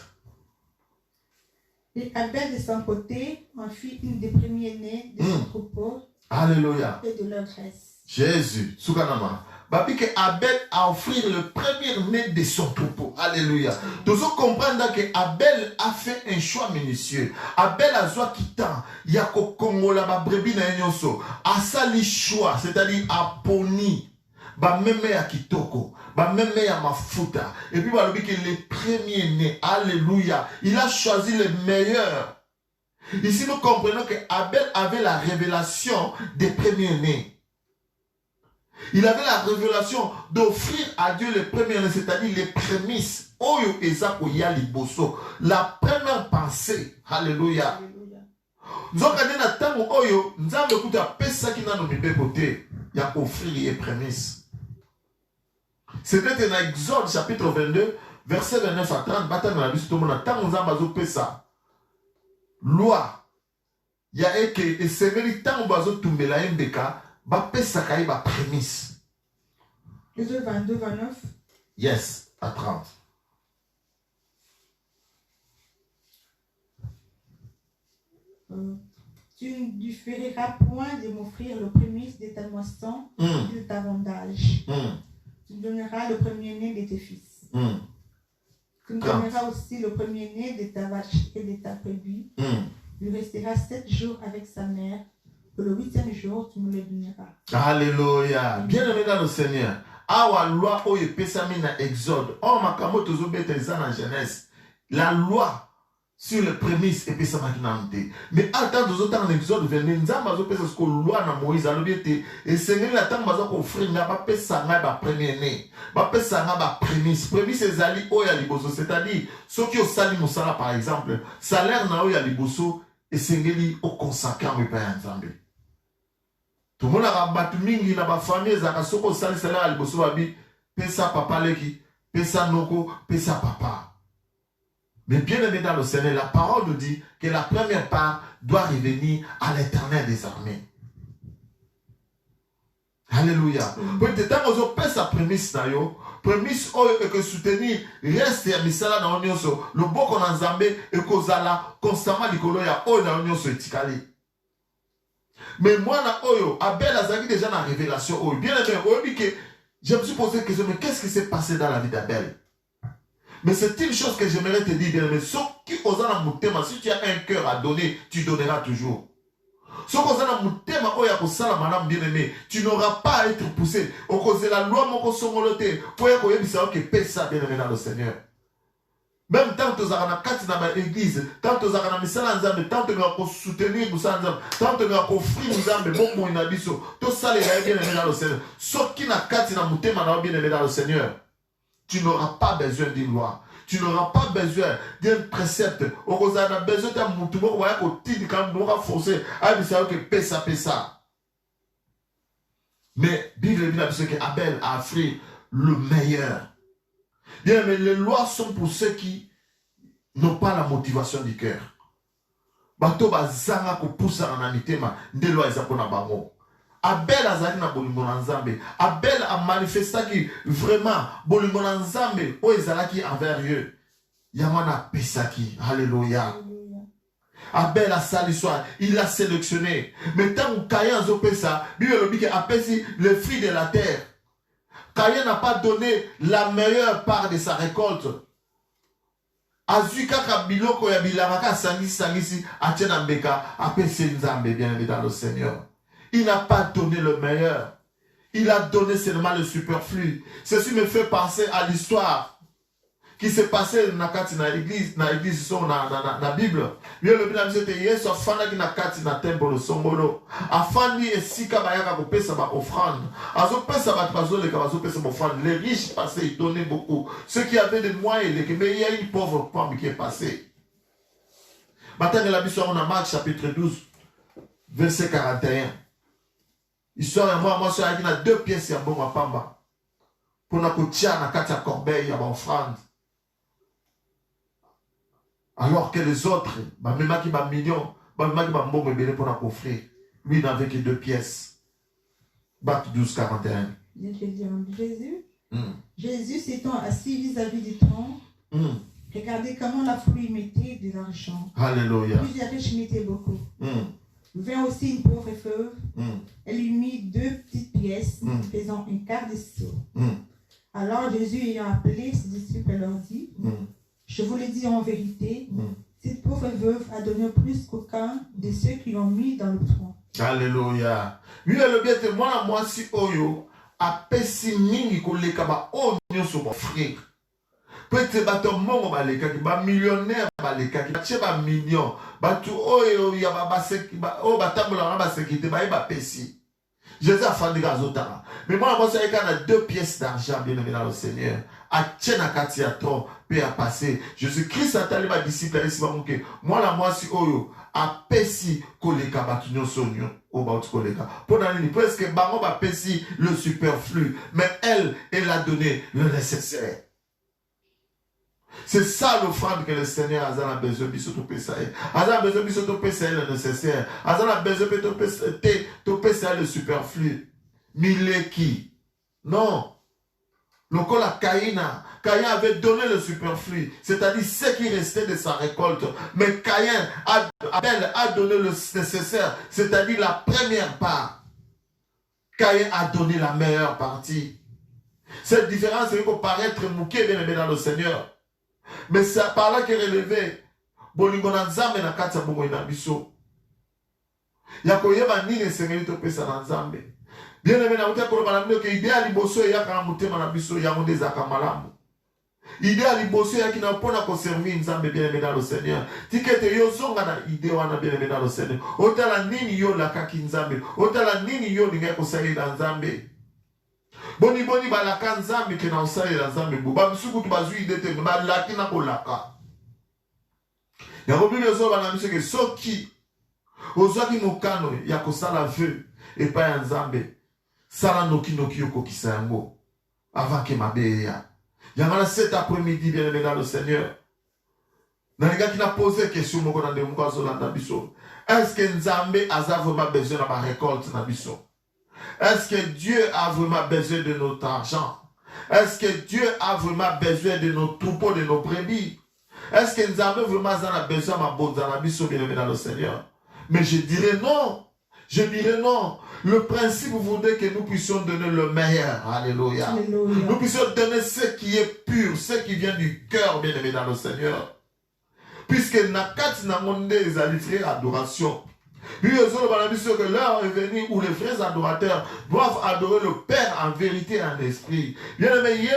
Et Abel de son côté en fit une des premiers-nés de son troupeau. Alléluia. Et de leur graisse. Jésus. Soukanama. Babi que Abel a offert le premier-né de son troupeau. Alléluia. Tous comprendre que Abel a fait un choix minutieux. Abel a choisi quittant. Il y a qu'au Congo là, ba brebis na nyonso. A sali choix, c'est-à-dire a poni. Ba meme ya kitoko. Ba meme ya mafuta. Et puis, bah, que les premiers-nés, alléluia, il a choisi les meilleurs. Ici, nous comprenons que Abel avait la révélation des premiers-nés. Il avait la révélation d'offrir à Dieu les premiers-nés, c'est-à-dire les prémices. Oyo ezako ya liboso. La première pensée. Alléluia. Nzokande na tango oyo, nzambe kuta pesa ki nano mibeko te, ya offrir les prémices. C'était dans Exode chapitre 22, verset 29 à 30, bata na biso to mona tango nzambe azo pesa. Loi. Ya eke esengeli tango bazo tumbela mbeka, ba pesa kai ba prémices. Exode 22, 29. Yes, à 30. Tu ne feras point de m'offrir le prémisse de ta moisson et de ta vendage. Tu me donneras le premier-né de tes fils. Tu me donneras aussi le premier-né de ta vache et de ta brebis. Il restera 7 jours avec sa mère. Et le 8e jour, tu me le donneras. Alléluia. Bien-aimé dans le Seigneur. Awa loi oye pesami na Exode. Oh makamo tozobeta eza na Genèse. La loi sur les prémices et pesa makinante. Mais attends tozotan en Exode 22 nzamba zo pesa ko loi na Moïse alobiete et sengeli la tango bazo ko offrir ba pesa nga ba premier né. Ba pesa nga ba prémices. Prémices ezali oya liboso, c'est-à-dire ceux qui osali mosala par exemple, salaire na oya liboso et sengeli au consacrant me pa nzambe. Tout le monde a battu mingi na ba famille ezaka soko sali salaire à liboso babi pesa papa leki, pesa noko, pesa papa. Mais bien aimé dans le Seigneur, la parole nous dit que la première part doit revenir à l'Éternel des armées. Alléluia. Peut-être que vous avez sa prémisse, prémisse que soutenir reste à misala na onyoso, le bon qu'on a zambé et que zala constamment likolo ya o na onyoso etikali. Mais moi na oyo Abel azaki déjà na révélation oyo. Bien aimé, oyo que je me suis posé la question, mais qu'est-ce qui s'est passé dans la vie d'Abel? Mais c'est une chose que j'aimerais te dire, bien aimé. Si tu as un cœur à donner, tu donneras toujours. Bien aimé, tu n'auras pas à être poussé. Au cause de la loi, mon songoloté, pour que pesa bien aimé dans le Seigneur. Même tant que tu as l'église, tant que tu as misala nzambe, tant que tu as soutenir musala nzambe, tant que tu as offrir nzambe, bon bon inabiso, tout ça les bien aimé dans le Seigneur. Sauf qui n'a kati na mutema bien aimé dans le Seigneur. Tu n'auras pas besoin d'une loi. Tu n'auras pas besoin d'un précepte. Tu as besoin d'un mouton. Tu as besoin d'un forcé. Pesa. Mais Bible dit que Abel a offert le meilleur. Bien, mais les lois sont pour ceux qui n'ont pas la motivation du cœur. Bato bazanga ko poussa na mitema nde loi ezakona bango. Abel azali na bolingo na Nzambe. Abel a manifesté qui vraiment bolingo na Nzambe o ezalaki envers eux. Yamana pesaki. Alléluia. Abel a sali soir, il a sélectionné. Mais tant que Caïn a pesa, Bible dit a pesi le fruit de la terre. Caïn n'a pas donné la meilleure part de sa récolte. Azuka kabiloko ya bilaraka sangisi atiena mbeka apesi Nzambe bien aimé dans le Seigneur. Il n'a pas donné le meilleur. Il a donné seulement le superflu. Ceci me fait penser à l'histoire qui s'est passée dans l'église, dans la Bible. Le Bible dit que Yesu afanda ki na kati na temple songolo. Afandi esika bayaka ko pesa ba offrande. Azo pesa ba bazo le kazo pesa ba offrande. Les riches passaient, ils donnaient beaucoup. Ceux qui avaient des moyens, mais il y a une pauvre femme qui est passée. Maintenant la Bible on a Marc chapitre 12 verset 41. Histoire de moi, je suis à 2 pièces à bon pamba. Pour na kotia na kati ya corbeille ya offrande. Alors que les autres, même qui ba millions, même qui ba mbongo belé pour na offrir. Lui n'avait que 2 pièces. Marc 12 41. Jésus s'étant assis vis-à-vis du trône, regardez comment la foule mettait de l'argent. Alléluia. Plusieurs riches mettaient beaucoup. Vint aussi une pauvre veuve. Elle lui mit 2 petites pièces, faisant un quart de sou. Alors Jésus ayant appelé ses disciples leur dit, je vous le dis en vérité, cette pauvre veuve a donné plus qu'aucun de ceux qui l'ont mis dans le tronc. Alléluia. Oui, le bien te moi si oyo a pesi mingi koleka ba onyo so ba frère. Peut-être bato mongo baleka ki ba millionnaire baleka ki batie ba million batu oyo ya ba seki ba o batambola na ba sécurité ba ba pesi. Jésus a fait des gazotara. Mais moi, il y a 2 pièces d'argent, bien aimé dans le Seigneur. A tchena katiaton, paix à passer. Jésus-Christ a tali ma disciple, moi, la moi, si oyo, a pesi koleka batunyo sonyo, au baut koleka. Pendant les presque baron a pesi le superflu. Mais elle a donné le nécessaire. C'est ça l'offrande que le Seigneur a besoin de Bisoto-Pessaï. A besoin de Bisoto-Pessaï le nécessaire. A besoin de Bisoto-Pessaï le superflu. Mileki. Non. Le col à Caïna. Caïn avait donné le superflu. C'est-à-dire ce qui restait de sa récolte. Mais Abel a donné le nécessaire. C'est-à-dire la première part. Caïn a donné la meilleure partie. Cette différence, c'est qu'il paraître mouqué bien aimé dans le Seigneur. Mais c'est par là qu'il est relevé. Bolingo na nzambe na kati ya bongo ina biso. Ya koyeba nini sengeli to pesa na nzambe. Bien aimé na uta koloba na mino ke idea liboso ya ka mutema na biso ya ngonde za kamalamu. Idea liboso ya kina pona ko servir nzambe bien aimé dans le Seigneur. Tikete yo zonga na idea wana bien aimé dans le Seigneur. Otala nini yo la kaki nzambe. Otala nini yo ninga ko sali na nzambe. Boni balaka nzambe ke na osali la nzambe bo ba misuku tu bazui idete ba laki na kolaka ya robili zo bana miso ke soki ozaki mokano ya kosala vœu epa ya nzambe sala noki yoko kisango avant que mabe ya ngana cet après-midi bien aimé dans le Seigneur na linga ki na poser question moko na ndemo ko zolanda biso est-ce que nzambe aza vraiment besoin na ba récolte na biso? Est-ce que Dieu a vraiment besoin de notre argent? Est-ce que Dieu a vraiment besoin de nos troupeaux, de nos brebis? Est-ce que nous avons vraiment besoin de ma bonne bien dans le Seigneur? Mais je dirais non. Je dirais non. Le principe voudrait que nous puissions donner le meilleur. Alléluia. Alléluia. Nous puissions donner ce qui est pur, ce qui vient du cœur, bien aimé dans le Seigneur. Puisque Nakat n'a monde les alliés adoration. Puis que l'heure est venue où les frères adorateurs doivent adorer le Père en vérité et en esprit. Bien aimé,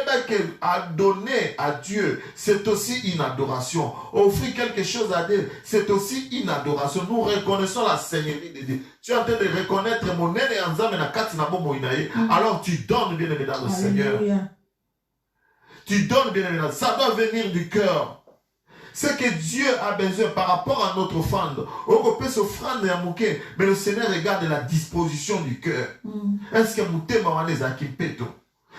donner à Dieu, c'est aussi une adoration. Offrir quelque chose à Dieu, c'est aussi une adoration. Nous reconnaissons la Seigneurie de Dieu. Tu es en train de reconnaître mon nez et enzame na kati na bomo inaye. Alors tu donnes bien aimé dans le Seigneur. Tu donnes bien aimé. Ça doit venir du cœur. Ce que Dieu a besoin par rapport à notre offrande. On peut s'offrande à mouké, mais le Seigneur regarde la disposition du cœur. Est-ce que moutema wane zaki peto?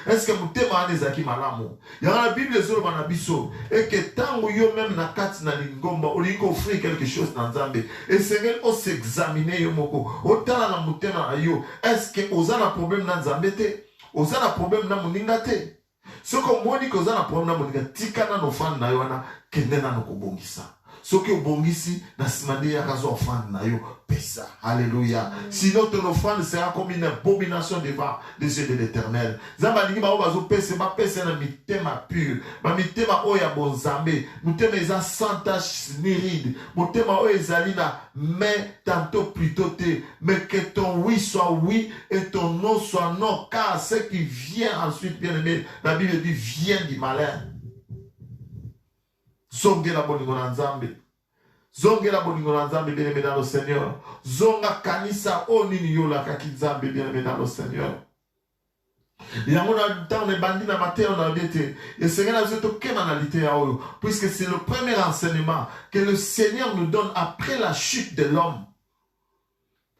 Est-ce que moutema wane zaki malamu? Il y a la Bible zolo banabiso et que tant yo même na kati na lingomba on lui offrir quelque chose dans Zambé. Et Seigneur on s'examiner yo moko. Otala na moutema yo. Est-ce que ozana problème na Zambé te? Ozana problème na moninga te? Ce que moi dit que ozana problème na moninga tika na offrande na yo wana kendena no kobongisa. Soki obongisi na simande ya kazo offrande na yo pesa. Alléluia. Sinon ton offrande sera comme une abomination devant les yeux de l'Éternel. Zamba lingi ba obazo pesa ba pesa na mitema pur. Ba mitema oya bonzambe. Mitema eza sans tache ni ride. Mitema oya ezali na mais tantôt plutôt te. Mais que ton oui soit oui et ton non soit non. Car ce qui vient ensuite, bien aimé, la Bible dit vient du malin. Zonge la bolingo na nzambe. Zonge la bolingo na nzambe bien aimé dans le Seigneur. Zonga kanisa o nini yo la kaki nzambe bien aimé dans le Seigneur. Yango na temps ne bandi na matin on a dit et Seigneur a dit quelle analyté à eux puisque c'est le premier enseignement que le Seigneur nous donne après la chute de l'homme.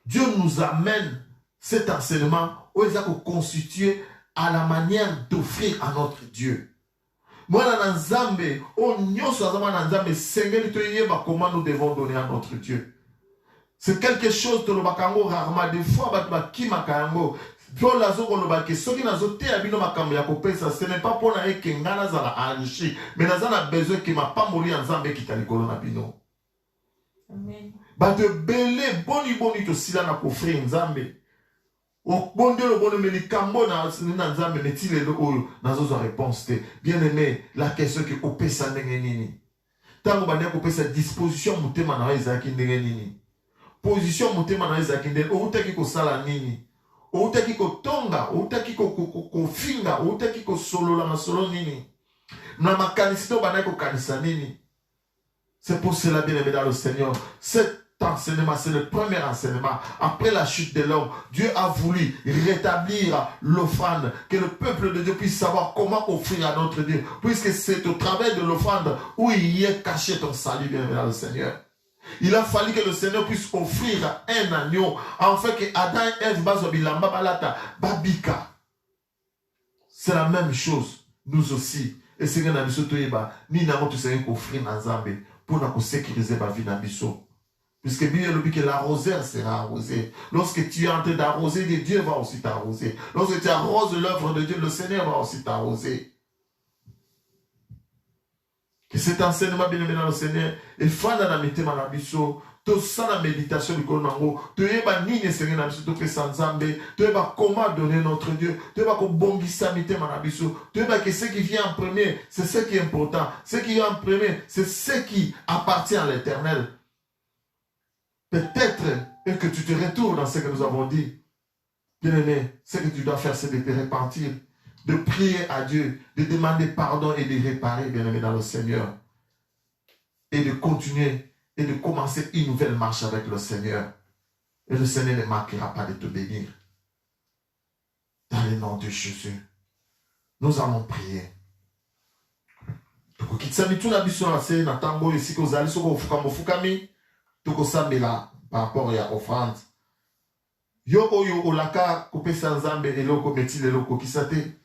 Dieu nous amène cet enseignement où il a constitué à la manière d'offrir à notre Dieu. Moi, dans Nzambe, comment nous devons donner à notre Dieu. C'est quelque chose de l'obakango rarement. Des fois, ce n'est pas pour la que ngana enrichi, mais nous avons besoin que ma pas mourir en Nzambe qui t'a ligolo na bino. Amen. Ba de belé boni to sila na kofre Nzambe. O bonde le bonne melikambo na nzambe metile le oyo nazo za réponse te. Bien aimé, la question que opesa ndenge nini. Tango bande ko pesa disposition mutema na ezaki ndenge nini. Position mutema na ezaki ndenge o utaki ko sala nini. O utaki ko tonga, o utaki ko finga, o utaki ko solola na solo nini. C'est pour cela, bien aimé dans le Seigneur, cet enseignement, c'est le premier enseignement. Après la chute de l'homme, Dieu a voulu rétablir l'offrande, que le peuple de Dieu puisse savoir comment offrir à notre Dieu, puisque c'est au travers de l'offrande où il y est caché ton salut, bien aimé dans le Seigneur. Il a fallu que le Seigneur puisse offrir un agneau, en fait que Adam et Ève bazobilamba balata babika. C'est la même chose, nous aussi. Et c'est que nous avons ni n'avons tout offrir dans Zambé pour nous sécuriser la vie dans biso. Puisque bien le but que l'arroseur sera arrosé. Lorsque tu es en train d'arroser, Dieu va aussi t'arroser. Lorsque tu arroses l'œuvre de Dieu, le Seigneur va aussi t'arroser. Que cet enseignement bien aimé dans le Seigneur, il faut dans la méditation, tout ça la méditation du Konango, tu es pas ni ne Seigneur dans le sans Zambé, tu es pas comment donner notre Dieu, tu es pas comme bon guissamité manabiso, tu es pas que ce qui vient en premier, c'est ce qui est important, ce qui vient en premier, c'est ce qui appartient à l'Éternel. Peut-être que tu te retournes dans ce que nous avons dit. Bien aimé, ce que tu dois faire, c'est de te repentir, de prier à Dieu, de demander pardon et de réparer, bien aimé, dans le Seigneur. Et de continuer et de commencer une nouvelle marche avec le Seigneur. Et le Seigneur ne manquera pas de te bénir. Dans le nom de Jésus, nous allons prier. Par rapport à l'offrande. Yo oyo olaka kopesa nzambe eloko metile eloko kisate.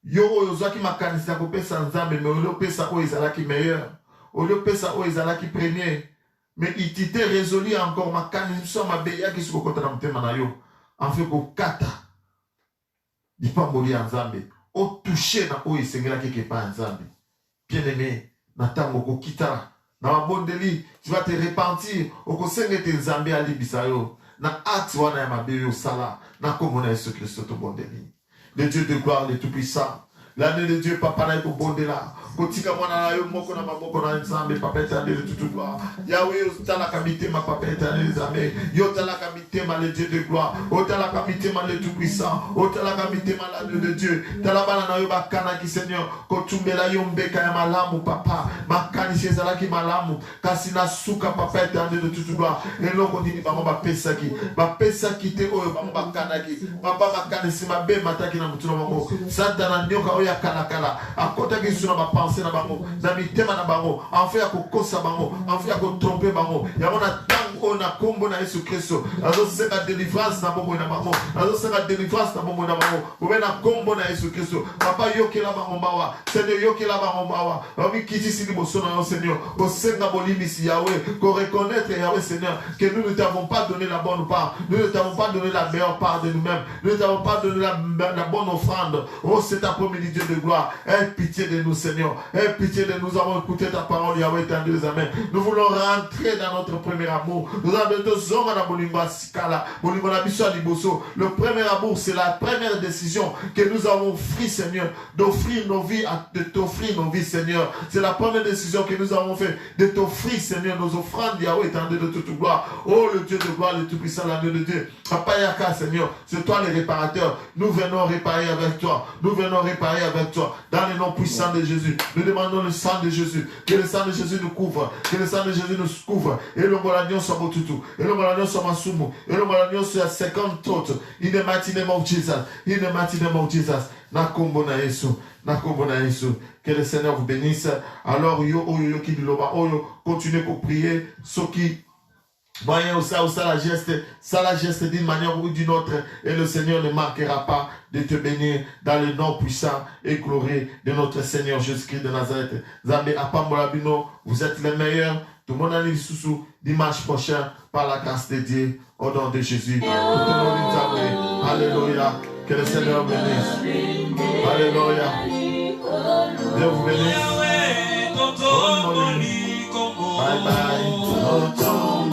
Yo oyo zwaki makanisa kopesa nzambe mais olo pesa o ezalaki meilleur. Olo pesa o ezalaki premier. Mais il t'était résolu encore makanisa mabeya ki sukokota na mtema na yo. En fait ko kata. Di pa moli nzambe. O toucher na o esengela keke pa nzambe. Bien aimé, na tango ko kitala. Na mabondeli, tu vas te repentir. Oko senge te nzambe ali bisayo. Na acte wana ya mabe yo sala. Na komona Yesu Christo to bondeli. Le Dieu de gloire, le tout-puissant. L'année de Dieu, papa na ko bondela. Kotika mwana na yo moko na maboko na nzambe papa éternel de toute gloire. Yahweh yo tala kamite ma papa éternel nzambe. Yo tala kamite ma le Dieu de gloire. O tala kamite ma le tout-puissant. O tala kamite ma l'année de Dieu. Tala bana na yo bakana ki Seigneur. Kotumbela yo mbeka ya malamu papa. Makani shezala ki malamu. Kasina suka papa éternel de toute gloire. Et loko ndini bango ba pesa ki. Ba pesa ki te oyo bango bakana ki. Papa makani si mabe mataki na mutuna bango. Satana nyoka oya kala. Akota ki suna ba penser na bango. Na mitema na bango. En fait ko kosa bango. En fait ko tromper bango. Ya mona tango na kombo na Yesu Kristo. Azo seka délivrance na bombo na bango. Azo seka délivrance na bombo na bango. Obe na kombo na Yesu Kristo. Papa yokela bango bawa. Seigneur yokela bango bawa. Obi kiti sili boso na yo Seigneur. Ko senga bolimi si Yahweh. Ko reconnaître Yahweh Seigneur que nous ne t'avons pas donné la bonne part. Nous ne t'avons pas donné la meilleure part de nous-mêmes. Nous ne t'avons pas donné la bonne offrande. Oh cet après-midi Dieu de gloire. Aie pitié de nous Seigneur. Aie pitié de nous avons écouté ta parole Yahweh éternel. Amen. Nous voulons rentrer dans notre premier amour. Nous avons besoin de le premier amour, c'est la première décision que nous avons pris, Seigneur, d'offrir nos vies, de t'offrir nos vies, Seigneur. C'est la première décision que nous avons fait, de t'offrir, Seigneur, nos offrandes, Yahweh, étendue de toute gloire. Oh, le Dieu de gloire, le Tout-Puissant, l'agneau de Dieu. Papa Yaka, Seigneur, c'est toi le réparateur. Nous venons réparer avec toi. Nous venons réparer avec toi. Dans le nom puissant de Jésus, nous demandons le sang de Jésus. Que le sang de Jésus nous couvre. Que le sang de Jésus nous couvre. Et le molagnon soit botutu. Et le molagnon soit masumu. Et le molagnon soit 50 autres. In the mighty name of Jesus. In the mighty name of Jesus. Nakombo na Yesu. Nakombo na Yesu. Que le Seigneur vous bénisse. Alors, yo ki diloba. Continuez pour prier. Ceux qui voyez ça la geste d'une manière ou d'une autre. Et le Seigneur ne manquera pas de te bénir dans le nom puissant et glorieux de notre Seigneur Jésus-Christ de Nazareth. Zambé Apambolabino, vous êtes les meilleurs. Tout le monde a dit sous dimanche prochain par la grâce de Dieu au nom de Jésus. Tout le monde dit alléluia. Que le Seigneur bénisse. Alléluia. Dieu vous bénisse.